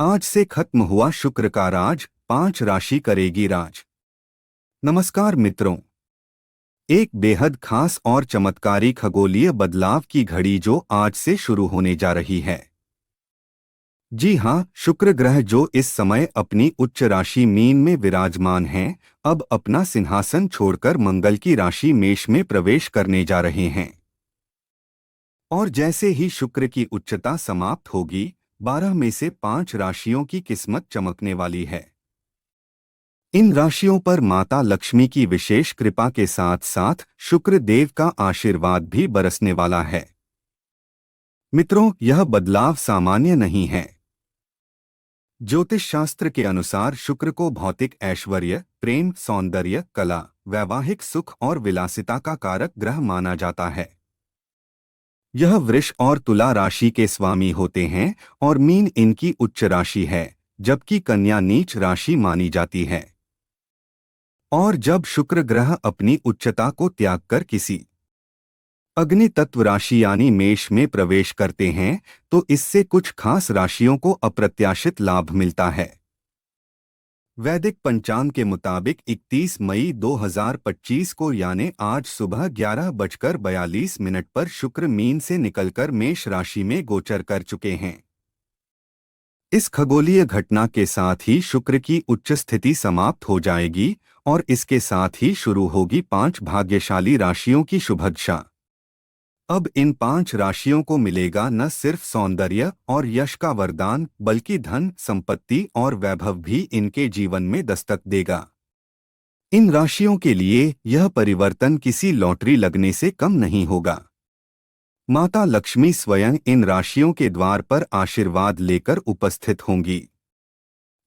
आज से खत्म हुआ शुक्र का राज, 5 राशि करेगी राज। नमस्कार मित्रों, एक बेहद खास और चमत्कारी खगोलीय बदलाव की घड़ी जो आज से शुरू होने जा रही है। जी हाँ, शुक्र ग्रह जो इस समय अपनी उच्च राशि मीन में विराजमान हैं, अब अपना सिंहासन छोड़कर मंगल की राशि मेष में प्रवेश करने जा रहे हैं। और जैसे ही शुक्र की उच्चता समाप्त होगी, 12 में से 5 राशियों की किस्मत चमकने वाली है। इन राशियों पर माता लक्ष्मी की विशेष कृपा के साथ साथ शुक्र देव का आशीर्वाद भी बरसने वाला है। मित्रों, यह बदलाव सामान्य नहीं है। ज्योतिष शास्त्र के अनुसार शुक्र को भौतिक ऐश्वर्य, प्रेम, सौंदर्य, कला, वैवाहिक सुख और विलासिता का कारक ग्रह माना जाता है। यह वृष और तुला राशि के स्वामी होते हैं और मीन इनकी उच्च राशि है, जबकि कन्या नीच राशि मानी जाती है। और जब शुक्र ग्रह अपनी उच्चता को त्याग कर किसी अग्नि तत्व राशि यानी मेष में प्रवेश करते हैं, तो इससे कुछ खास राशियों को अप्रत्याशित लाभ मिलता है। वैदिक पंचांग के मुताबिक 31 मई 2025 को यानी आज सुबह 11:42 पर शुक्र मीन से निकलकर मेष राशि में गोचर कर चुके हैं। इस खगोलीय घटना के साथ ही शुक्र की उच्च स्थिति समाप्त हो जाएगी और इसके साथ ही शुरू होगी 5 भाग्यशाली राशियों की शुभदशा। अब इन 5 राशियों को मिलेगा न सिर्फ सौंदर्य और यश का वरदान, बल्कि धन, संपत्ति और वैभव भी इनके जीवन में दस्तक देगा। इन राशियों के लिए यह परिवर्तन किसी लॉटरी लगने से कम नहीं होगा। माता लक्ष्मी स्वयं इन राशियों के द्वार पर आशीर्वाद लेकर उपस्थित होंगी।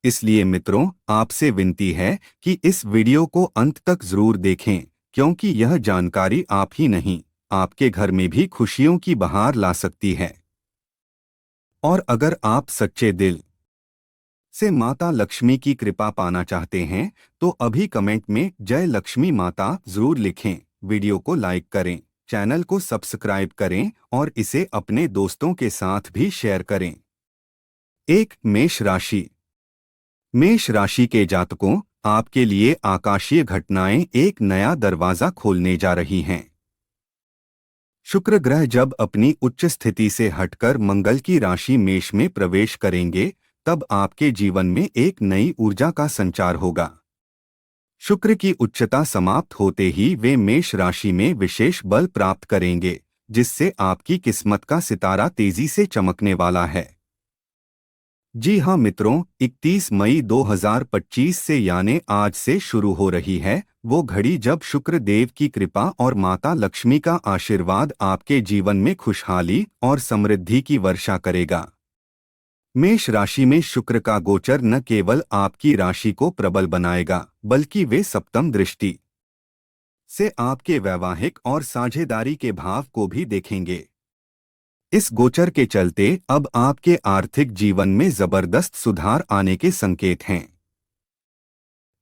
इसलिए मित्रों, आपसे विनती है कि इस वीडियो को अंत तक जरूर देखें, क्योंकि यह जानकारी आप ही नहीं, आपके घर में भी खुशियों की बहार ला सकती है। और अगर आप सच्चे दिल से माता लक्ष्मी की कृपा पाना चाहते हैं, तो अभी कमेंट में जय लक्ष्मी माता जरूर लिखें, वीडियो को लाइक करें, चैनल को सब्सक्राइब करें और इसे अपने दोस्तों के साथ भी शेयर करें। मेष राशि। मेष राशि के जातकों, आपके लिए आकाशीय घटनाएं एक नया दरवाजा खोलने जा रही हैं। शुक्र ग्रह जब अपनी उच्च स्थिति से हटकर मंगल की राशि मेष में प्रवेश करेंगे, तब आपके जीवन में एक नई ऊर्जा का संचार होगा। शुक्र की उच्चता समाप्त होते ही वे मेष राशि में विशेष बल प्राप्त करेंगे, जिससे आपकी किस्मत का सितारा तेजी से चमकने वाला है। जी हाँ मित्रों, 31 मई 2025 से यानी आज से शुरू हो रही है वो घड़ी जब शुक्र देव की कृपा और माता लक्ष्मी का आशीर्वाद आपके जीवन में खुशहाली और समृद्धि की वर्षा करेगा। मेष राशि में शुक्र का गोचर न केवल आपकी राशि को प्रबल बनाएगा, बल्कि वे सप्तम दृष्टि से आपके वैवाहिक और साझेदारी के भाव को भी देखेंगे। इस गोचर के चलते अब आपके आर्थिक जीवन में जबरदस्त सुधार आने के संकेत हैं।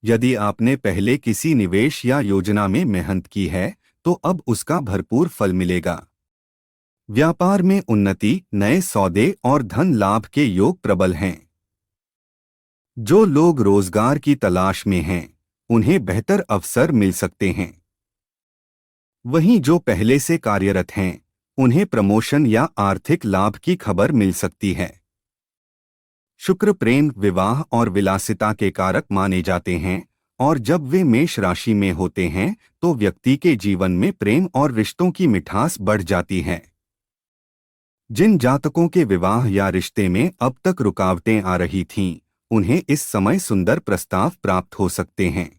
यदि आपने पहले किसी निवेश या योजना में मेहनत की है, तो अब उसका भरपूर फल मिलेगा। व्यापार में उन्नति, नए सौदे और धन लाभ के योग प्रबल हैं। जो लोग रोजगार की तलाश में हैं, उन्हें बेहतर अवसर मिल सकते हैं। वहीं जो पहले से कार्यरत हैं, उन्हें प्रमोशन या आर्थिक लाभ की खबर मिल सकती है। शुक्र प्रेम, विवाह और विलासिता के कारक माने जाते हैं, और जब वे मेष राशि में होते हैं, तो व्यक्ति के जीवन में प्रेम और रिश्तों की मिठास बढ़ जाती है। जिन जातकों के विवाह या रिश्ते में अब तक रुकावटें आ रही थीं, उन्हें इस समय सुंदर प्रस्ताव प्राप्त हो सकते हैं।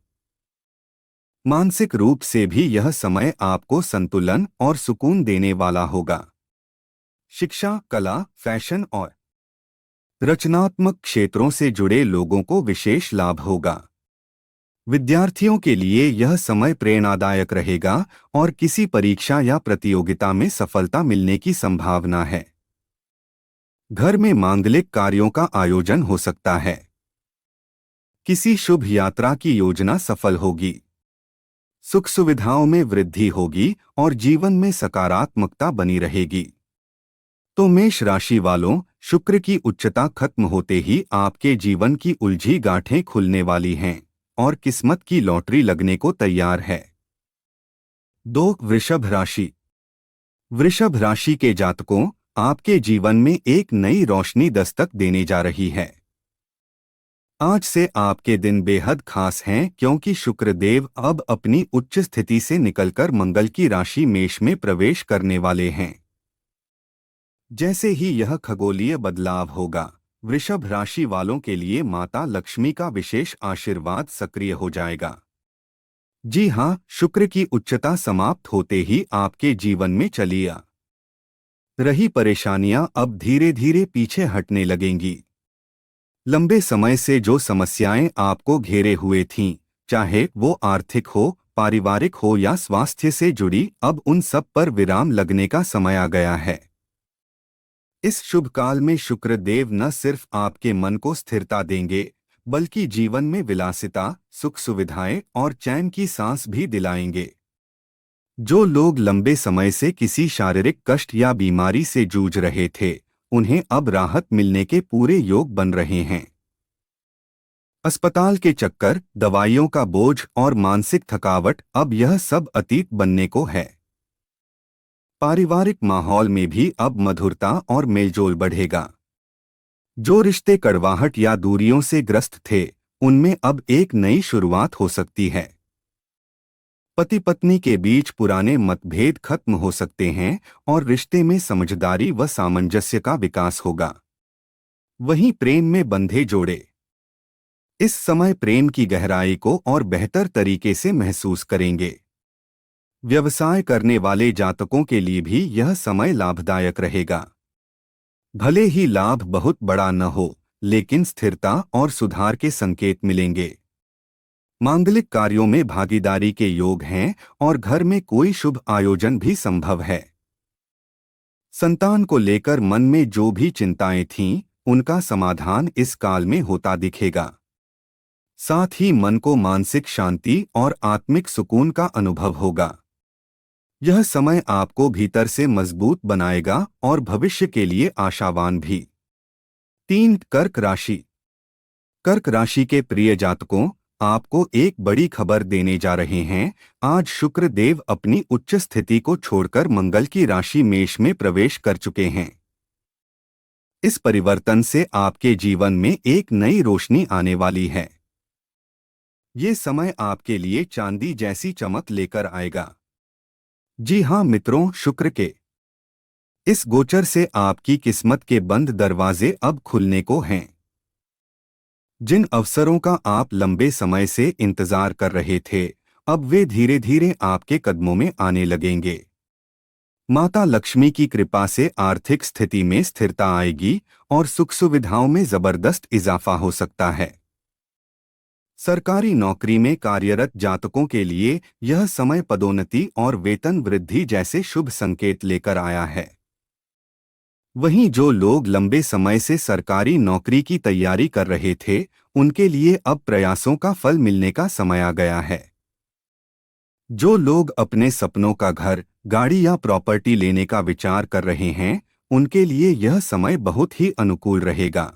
मानसिक रूप से भी यह समय आपको संतुलन और सुकून देने वाला होगा। शिक्षा, कला, फैशन और रचनात्मक क्षेत्रों से जुड़े लोगों को विशेष लाभ होगा। विद्यार्थियों के लिए यह समय प्रेरणादायक रहेगा और किसी परीक्षा या प्रतियोगिता में सफलता मिलने की संभावना है। घर में मांगलिक कार्यों का आयोजन हो सकता है। किसी शुभ यात्रा की योजना सफल होगी। सुख सुविधाओं में वृद्धि होगी और जीवन में सकारात्मकता बनी रहेगी। तो मेष राशि वालों, शुक्र की उच्चता खत्म होते ही आपके जीवन की उलझी गांठें खुलने वाली हैं और किस्मत की लॉटरी लगने को तैयार है। 2 वृषभ राशि। वृषभ राशि के जातकों, आपके जीवन में एक नई रोशनी दस्तक देने जा रही है। आज से आपके दिन बेहद खास हैं क्योंकि शुक्रदेव अब अपनी उच्च स्थिति से निकलकर मंगल की राशि मेष में प्रवेश करने वाले हैं। जैसे ही यह खगोलीय बदलाव होगा, वृषभ राशि वालों के लिए माता लक्ष्मी का विशेष आशीर्वाद सक्रिय हो जाएगा। जी हाँ, शुक्र की उच्चता समाप्त होते ही आपके जीवन में चली आ रही परेशानियां अब धीरे धीरे पीछे हटने लगेंगी। लंबे समय से जो समस्याएं आपको घेरे हुए थीं, चाहे वो आर्थिक हो, पारिवारिक हो या स्वास्थ्य से जुड़ी, अब उन सब पर विराम लगने का समय आ गया है। इस शुभ काल में शुक्र देव न सिर्फ आपके मन को स्थिरता देंगे, बल्कि जीवन में विलासिता, सुख सुविधाएं और चैन की सांस भी दिलाएंगे। जो लोग लंबे समय से किसी शारीरिक कष्ट या बीमारी से जूझ रहे थे, उन्हें अब राहत मिलने के पूरे योग बन रहे हैं। अस्पताल के चक्कर, दवाइयों का बोझ और मानसिक थकावट, अब यह सब अतीत बनने को है। पारिवारिक माहौल में भी अब मधुरता और मेलजोल बढ़ेगा। जो रिश्ते कड़वाहट या दूरियों से ग्रस्त थे, उनमें अब एक नई शुरुआत हो सकती है। पति पत्नी के बीच पुराने मतभेद खत्म हो सकते हैं और रिश्ते में समझदारी व सामंजस्य का विकास होगा। वहीं प्रेम में बंधे जोड़े इस समय प्रेम की गहराई को और बेहतर तरीके से महसूस करेंगे। व्यवसाय करने वाले जातकों के लिए भी यह समय लाभदायक रहेगा। भले ही लाभ बहुत बड़ा न हो, लेकिन स्थिरता और सुधार के संकेत मिलेंगे। मांगलिक कार्यों में भागीदारी के योग हैं और घर में कोई शुभ आयोजन भी संभव है। संतान को लेकर मन में जो भी चिंताएं थीं, उनका समाधान इस काल में होता दिखेगा। साथ ही मन को मानसिक शांति और आत्मिक सुकून का अनुभव होगा। यह समय आपको भीतर से मजबूत बनाएगा और भविष्य के लिए आशावान भी। 3 कर्क राशि। कर्क राशि के प्रिय जातकों, आपको एक बड़ी खबर देने जा रहे हैं। आज शुक्र देव अपनी उच्च स्थिति को छोड़कर मंगल की राशि मेष में प्रवेश कर चुके हैं। इस परिवर्तन से आपके जीवन में एक नई रोशनी आने वाली है। ये समय आपके लिए चांदी जैसी चमक लेकर आएगा। जी हाँ मित्रों, शुक्र के इस गोचर से आपकी किस्मत के बंद दरवाजे अब खुलने को हैं। जिन अवसरों का आप लंबे समय से इंतजार कर रहे थे, अब वे धीरे धीरे आपके कदमों में आने लगेंगे। माता लक्ष्मी की कृपा से आर्थिक स्थिति में स्थिरता आएगी और सुख सुविधाओं में जबरदस्त इजाफा हो सकता है। सरकारी नौकरी में कार्यरत जातकों के लिए यह समय पदोन्नति और वेतन वृद्धि जैसे शुभ संकेत लेकर आया है। वहीं जो लोग लंबे समय से सरकारी नौकरी की तैयारी कर रहे थे, उनके लिए अब प्रयासों का फल मिलने का समय आ गया है। जो लोग अपने सपनों का घर, गाड़ी या प्रॉपर्टी लेने का विचार कर रहे हैं, उनके लिए यह समय बहुत ही अनुकूल रहेगा।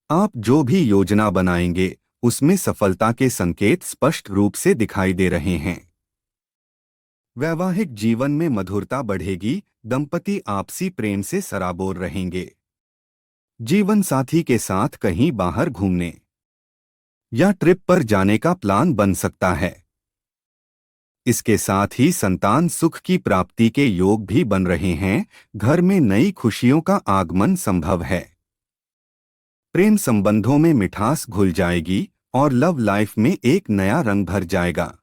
आप जो भी योजना बनाएंगे, उसमें सफलता के संकेत स्पष्ट रूप से दिखाई दे रहे हैं। वैवाहिक जीवन में मधुरता बढ़ेगी, दंपति आपसी प्रेम से सराबोर रहेंगे। जीवन साथी के साथ कहीं बाहर घूमने या ट्रिप पर जाने का प्लान बन सकता है। इसके साथ ही संतान सुख की प्राप्ति के योग भी बन रहे हैं। घर में नई खुशियों का आगमन संभव है। प्रेम संबंधों में मिठास घुल जाएगी और लव लाइफ में एक नया रंग भर जाएगा।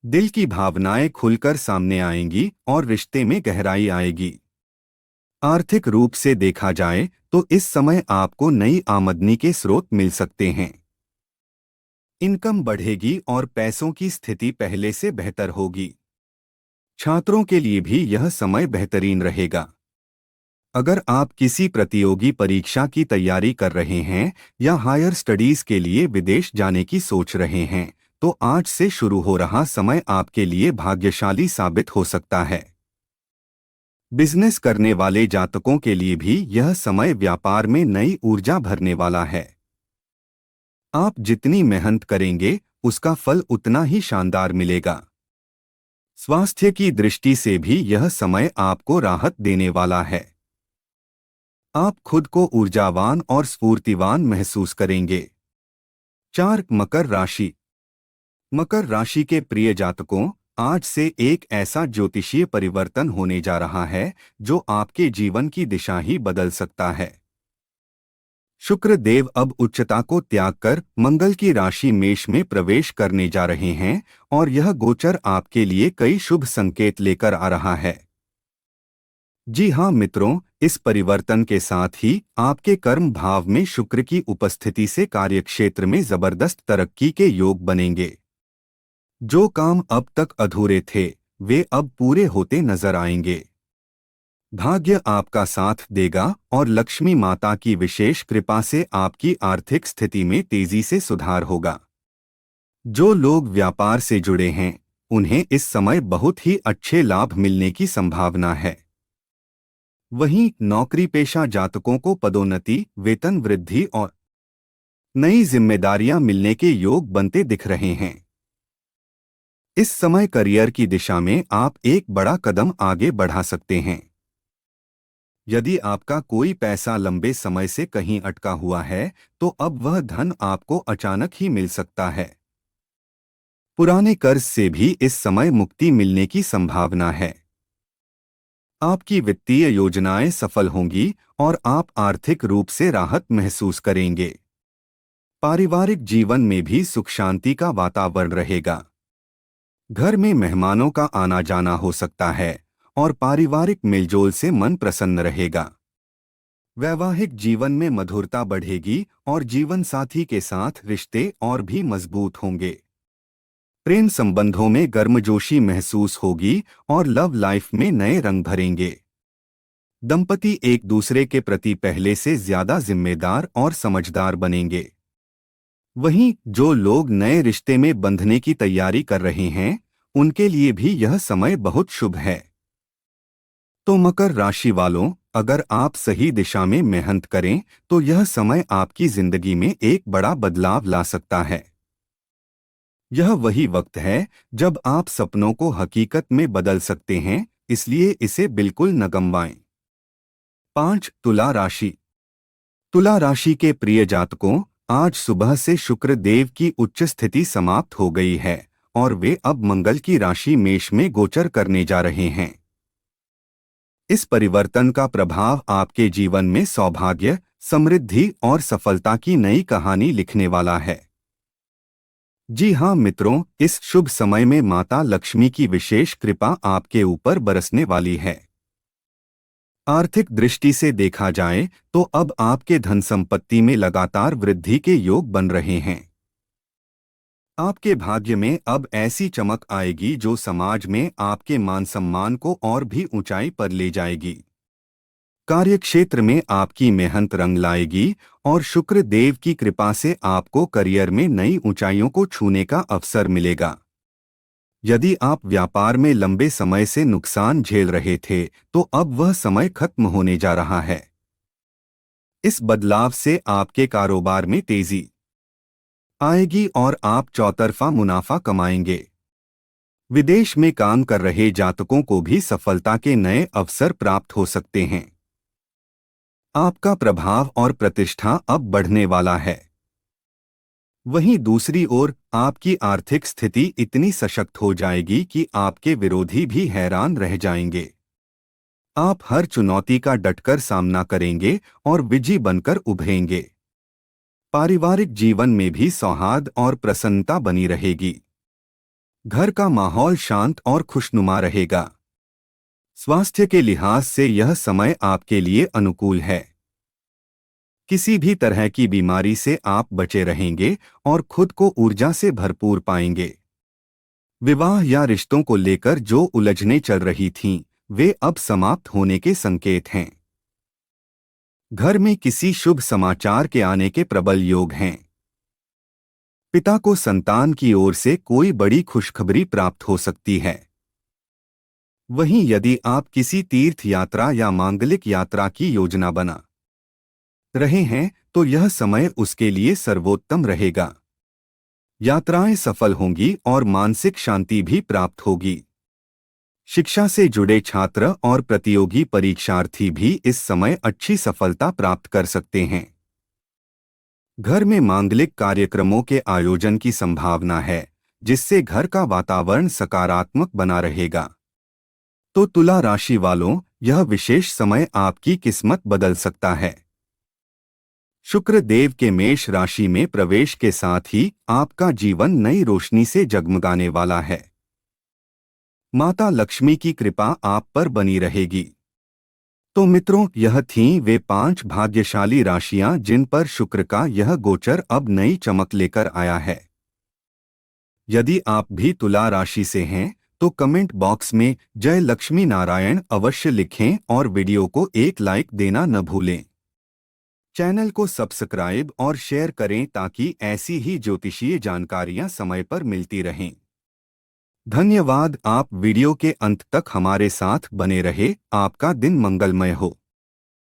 दिल की भावनाएं खुलकर सामने आएंगी और रिश्ते में गहराई आएगी। आर्थिक रूप से देखा जाए तो इस समय आपको नई आमदनी के स्रोत मिल सकते हैं। इनकम बढ़ेगी और पैसों की स्थिति पहले से बेहतर होगी। छात्रों के लिए भी यह समय बेहतरीन रहेगा। अगर आप किसी प्रतियोगी परीक्षा की तैयारी कर रहे हैं या हायर स्टडीज के लिए विदेश जाने की सोच रहे हैं, तो आज से शुरू हो रहा समय आपके लिए भाग्यशाली साबित हो सकता है। बिजनेस करने वाले जातकों के लिए भी यह समय व्यापार में नई ऊर्जा भरने वाला है। आप जितनी मेहनत करेंगे उसका फल उतना ही शानदार मिलेगा। स्वास्थ्य की दृष्टि से भी यह समय आपको राहत देने वाला है। आप खुद को ऊर्जावान और स्फूर्तिवान महसूस करेंगे। 4 मकर राशि। मकर राशि के प्रिय जातकों, आज से एक ऐसा ज्योतिषीय परिवर्तन होने जा रहा है जो आपके जीवन की दिशा ही बदल सकता है। शुक्र देव अब उच्चता को त्याग कर मंगल की राशि मेष में प्रवेश करने जा रहे हैं और यह गोचर आपके लिए कई शुभ संकेत लेकर आ रहा है। जी हाँ मित्रों, इस परिवर्तन के साथ ही आपके कर्म भाव में शुक्र की उपस्थिति से कार्यक्षेत्र में जबरदस्त तरक्की के योग बनेंगे। जो काम अब तक अधूरे थे वे अब पूरे होते नजर आएंगे। भाग्य आपका साथ देगा और लक्ष्मी माता की विशेष कृपा से आपकी आर्थिक स्थिति में तेजी से सुधार होगा। जो लोग व्यापार से जुड़े हैं उन्हें इस समय बहुत ही अच्छे लाभ मिलने की संभावना है। वहीं नौकरी पेशा जातकों को पदोन्नति, वेतन वृद्धि और नई जिम्मेदारियां मिलने के योग बनते दिख रहे हैं। इस समय करियर की दिशा में आप एक बड़ा कदम आगे बढ़ा सकते हैं। यदि आपका कोई पैसा लंबे समय से कहीं अटका हुआ है तो अब वह धन आपको अचानक ही मिल सकता है। पुराने कर्ज से भी इस समय मुक्ति मिलने की संभावना है। आपकी वित्तीय योजनाएं सफल होंगी और आप आर्थिक रूप से राहत महसूस करेंगे। पारिवारिक जीवन में भी सुख शांति का वातावरण रहेगा। घर में मेहमानों का आना जाना हो सकता है और पारिवारिक मेलजोल से मन प्रसन्न रहेगा। वैवाहिक जीवन में मधुरता बढ़ेगी और जीवन साथी के साथ रिश्ते और भी मजबूत होंगे। प्रेम संबंधों में गर्मजोशी महसूस होगी और लव लाइफ में नए रंग भरेंगे। दंपति एक दूसरे के प्रति पहले से ज्यादा जिम्मेदार और समझदार बनेंगे। वहीं जो लोग नए रिश्ते में बंधने की तैयारी कर रहे हैं उनके लिए भी यह समय बहुत शुभ है। तो मकर राशि वालों, अगर आप सही दिशा में मेहनत करें तो यह समय आपकी जिंदगी में एक बड़ा बदलाव ला सकता है। यह वही वक्त है जब आप सपनों को हकीकत में बदल सकते हैं, इसलिए इसे बिल्कुल न गंवाएं। 5 तुला राशि। तुला राशि के प्रिय जातकों, आज सुबह से शुक्र देव की उच्च स्थिति समाप्त हो गई है और वे अब मंगल की राशि मेष में गोचर करने जा रहे हैं। इस परिवर्तन का प्रभाव आपके जीवन में सौभाग्य, समृद्धि और सफलता की नई कहानी लिखने वाला है। जी हाँ मित्रों, इस शुभ समय में माता लक्ष्मी की विशेष कृपा आपके ऊपर बरसने वाली है। आर्थिक दृष्टि से देखा जाए तो अब आपके धन संपत्ति में लगातार वृद्धि के योग बन रहे हैं। आपके भाग्य में अब ऐसी चमक आएगी जो समाज में आपके मान सम्मान को और भी ऊंचाई पर ले जाएगी। कार्यक्षेत्र में आपकी मेहनत रंग लाएगी और शुक्र देव की कृपा से आपको करियर में नई ऊंचाइयों को छूने का अवसर मिलेगा। यदि आप व्यापार में लंबे समय से नुकसान झेल रहे थे तो अब वह समय खत्म होने जा रहा है। इस बदलाव से आपके कारोबार में तेजी आएगी और आप चौतरफा मुनाफा कमाएंगे। विदेश में काम कर रहे जातकों को भी सफलता के नए अवसर प्राप्त हो सकते हैं। आपका प्रभाव और प्रतिष्ठा अब बढ़ने वाला है। वहीं दूसरी ओर आपकी आर्थिक स्थिति इतनी सशक्त हो जाएगी कि आपके विरोधी भी हैरान रह जाएंगे। आप हर चुनौती का डटकर सामना करेंगे और विजयी बनकर उभरेंगे। पारिवारिक जीवन में भी सौहार्द और प्रसन्नता बनी रहेगी। घर का माहौल शांत और खुशनुमा रहेगा। स्वास्थ्य के लिहाज से यह समय आपके लिए अनुकूल है। किसी भी तरह की बीमारी से आप बचे रहेंगे और खुद को ऊर्जा से भरपूर पाएंगे। विवाह या रिश्तों को लेकर जो उलझनें चल रही थीं, वे अब समाप्त होने के संकेत हैं। घर में किसी शुभ समाचार के आने के प्रबल योग हैं। पिता को संतान की ओर से कोई बड़ी खुशखबरी प्राप्त हो सकती है। वहीं यदि आप किसी तीर्थ यात्रा या मांगलिक यात्रा की योजना बना रहे हैं तो यह समय उसके लिए सर्वोत्तम रहेगा। यात्राएं सफल होंगी और मानसिक शांति भी प्राप्त होगी। शिक्षा से जुड़े छात्र और प्रतियोगी परीक्षार्थी भी इस समय अच्छी सफलता प्राप्त कर सकते हैं। घर में मांगलिक कार्यक्रमों के आयोजन की संभावना है, जिससे घर का वातावरण सकारात्मक बना रहेगा। तो तुला राशि वालों, यह विशेष समय आपकी किस्मत बदल सकता है। शुक्र देव के मेष राशि में प्रवेश के साथ ही आपका जीवन नई रोशनी से जगमगाने वाला है। माता लक्ष्मी की कृपा आप पर बनी रहेगी। तो मित्रों, यह थीं वे 5 भाग्यशाली राशियां जिन पर शुक्र का यह गोचर अब नई चमक लेकर आया है। यदि आप भी तुला राशि से हैं तो कमेंट बॉक्स में जय लक्ष्मी नारायण अवश्य लिखें और वीडियो को एक लाइक देना न भूलें। चैनल को सब्सक्राइब और शेयर करें ताकि ऐसी ही ज्योतिषीय जानकारियां समय पर मिलती रहें। धन्यवाद। आप वीडियो के अंत तक हमारे साथ बने रहे। आपका दिन मंगलमय हो।